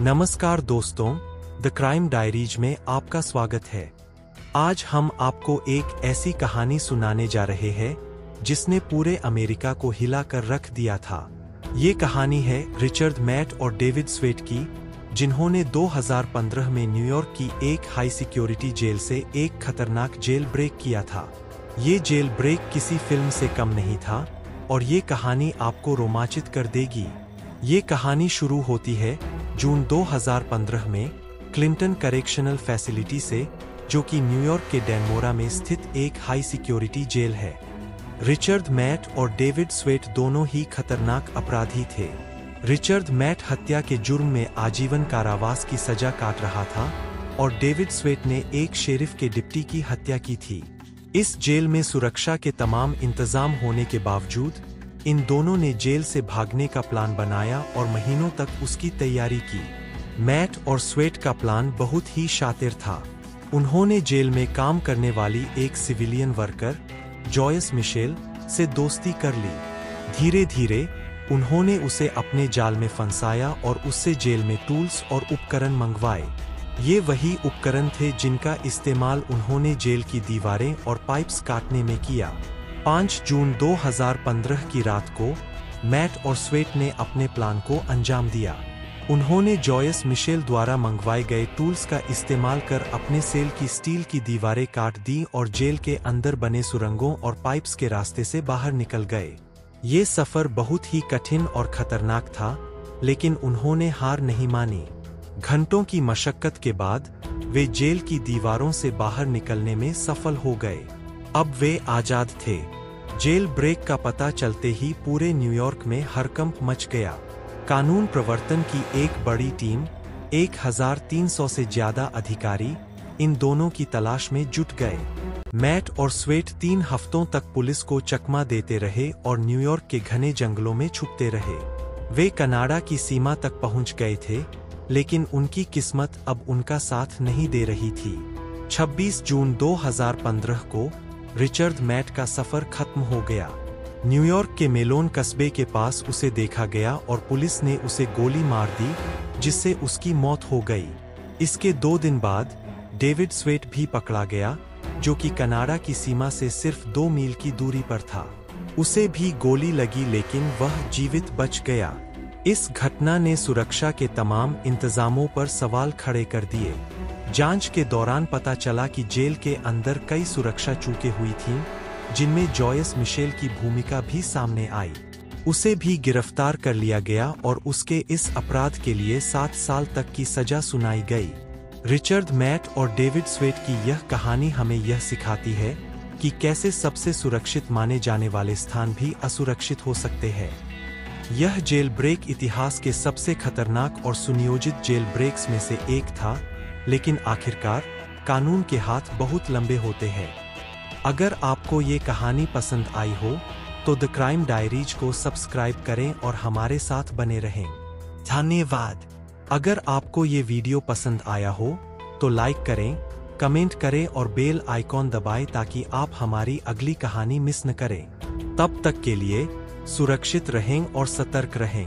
नमस्कार दोस्तों, the crime diaries में आपका स्वागत है। आज हम आपको एक ऐसी कहानी सुनाने जा रहे हैं जिसने पूरे अमेरिका को हिला कर रख दिया था। ये कहानी है रिचर्ड मैट और डेविड स्वेट की, जिन्होंने 2015 में न्यूयॉर्क की एक हाई सिक्योरिटी जेल से एक खतरनाक जेल ब्रेक किया था। ये जेल ब्रेक किसी फिल्म से कम नहीं था और ये कहानी आपको रोमांचित कर देगी। ये कहानी शुरू होती है जून 2015 में क्लिंटन करेक्शनल फैसिलिटी से, जो कि न्यूयॉर्क के डेनमोरा में स्थित एक हाई सिक्योरिटी जेल है। रिचर्ड मैट और डेविड स्वेट दोनों ही खतरनाक अपराधी थे। रिचर्ड मैट हत्या के जुर्म में आजीवन कारावास की सजा काट रहा था और डेविड स्वेट ने एक शेरिफ के डिप्टी की हत्या की थी। इस जेल में सुरक्षा के तमाम इंतजाम होने के बावजूद इन दोनों ने जेल से भागने का प्लान बनाया और महीनों तक उसकी तैयारी की। मैट और स्वेट का प्लान बहुत ही शातिर था। उन्होंने जेल में काम करने वाली एक सिविलियन वर्कर जॉयस मिशेल से दोस्ती कर ली। धीरे धीरे उन्होंने उसे अपने जाल में फंसाया और उससे जेल में टूल्स और उपकरण मंगवाए। ये वही उपकरण थे जिनका इस्तेमाल उन्होंने जेल की दीवारें और पाइप्स काटने में किया। 5 जून 2015 की रात को मैट और स्वेट ने अपने प्लान को अंजाम दिया। उन्होंने जॉयस मिशेल द्वारा मंगवाए गए टूल्स का इस्तेमाल कर अपने सेल की स्टील की दीवारें काट दी और जेल के अंदर बने सुरंगों और पाइप्स के रास्ते से बाहर निकल गए। ये सफर बहुत ही कठिन और खतरनाक था, लेकिन उन्होंने हार नहीं मानी। घंटों की मशक्कत के बाद वे जेल की दीवारों से बाहर निकलने में सफल हो गए। अब वे आजाद थे। जेल ब्रेक का पता चलते ही पूरे न्यूयॉर्क में हड़कंप मच गया। कानून प्रवर्तन की एक बड़ी टीम, 1300 से ज्यादा अधिकारी इन दोनों की तलाश में जुट गए। मैट और स्वेट 3 हफ्तों तक पुलिस को चकमा देते रहे और न्यूयॉर्क के घने जंगलों में छुपते रहे। वे कनाडा की सीमा तक पहुंच गए थे, लेकिन उनकी किस्मत अब उनका साथ नहीं दे रही थी। 26 जून 2015 को रिचर्ड मैट का सफर खत्म हो गया। न्यूयॉर्क के मेलोन कस्बे के पास उसे देखा गया और पुलिस ने उसे गोली मार दी, जिससे उसकी मौत हो गई। इसके 2 दिन बाद डेविड स्वेट भी पकड़ा गया, जो कि कनाडा की सीमा से सिर्फ 2 मील की दूरी पर था। उसे भी गोली लगी, लेकिन वह जीवित बच गया। इस घटना ने सुरक्षा के तमाम इंतजामों पर सवाल खड़े कर दिए। जांच के दौरान पता चला कि जेल के अंदर कई सुरक्षा चूकें हुई थीं, जिनमें जॉयस मिशेल की भूमिका भी सामने आई। उसे भी गिरफ्तार कर लिया गया और उसके इस अपराध के लिए 7 साल तक की सजा सुनाई गई। रिचर्ड मैट और डेविड स्वेट की यह कहानी हमें यह सिखाती है कि कैसे सबसे सुरक्षित माने जाने वाले स्थान भी असुरक्षित हो सकते हैं। यह जेल ब्रेक इतिहास के सबसे खतरनाक और सुनियोजित जेल ब्रेक्स में से एक था, लेकिन आखिरकार कानून के हाथ बहुत लंबे होते हैं। अगर आपको ये कहानी पसंद आई हो तो द क्राइम डायरीज को सब्सक्राइब करें और हमारे साथ बने रहें। धन्यवाद। अगर आपको ये वीडियो पसंद आया हो तो लाइक करें, कमेंट करें और बेल आइकॉन दबाएं ताकि आप हमारी अगली कहानी मिस न करें। तब तक के लिए सुरक्षित रहें और सतर्क रहें।